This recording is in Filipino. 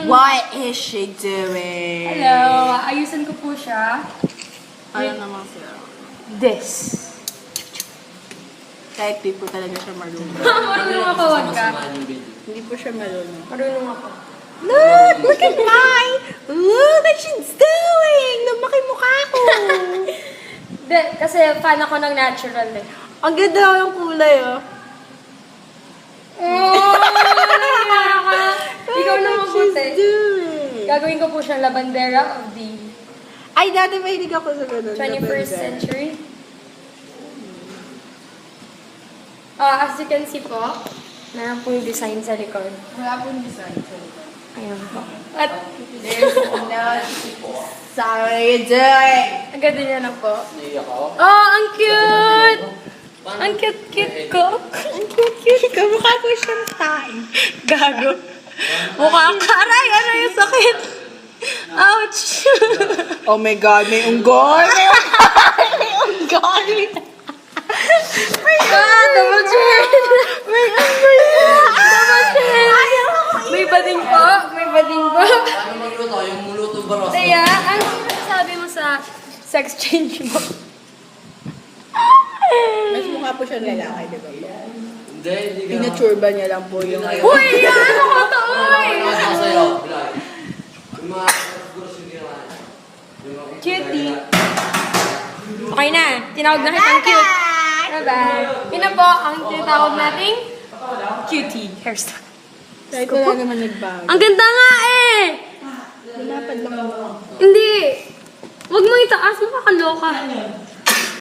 What is she doing? Hello, ayusin ko po siya. Alam naman siya. This. Kahit di po talaga siya marunong. Marunong ako, wag ka. Hindi po siya marunong. Marunong ako. Look at mine! Look what she's doing! Lumaki mukha ko! Kasi fan ako ng natural eh. Ang ganda yung kulay, oh. Oh, ikaw na mabuti. Doing. Gagawin ko po siyang labandera of the Ay, dati mahilig ako sa ganun. 21st century. As you can see po, meron pong design sa likod. Wala pong design sa likod. Ayan po. At There's no sorry doing. ang ganda niya na po. Oh, ang cute! Ang cute-cute ko. Ang cute-cute ka. Mukha po siyang tayo. Gago. Mukha ka. Aray, ano yung sakit? Ouch! Oh my God, may unggoy! May unggoy! May Ah, double chin! May unggoy! Double chin! Ayaw ako! May bading po. May bading po. Ano magluto? Yung muluto baros. Kaya, ano sabi mo sa sex change mo? Mas mukha po siyang lalaki, di ba? Hindi, hindi ka. Pinachurba niya lang po yung... Uy, ano ko to, uy! Ano sa'yo? Bilal. Yung mga guros yung ginawa niya. Yung mga- Cutie. Okay na. Tinawag na kitang cute. Bye-bye. Yun na po ang tinatawag nating cutie hairstyle. Kahit wala naman nagbago. Ang ganda nga eh! Lumapad lang ako. Hindi. Huwag mo itaas, makakaloka.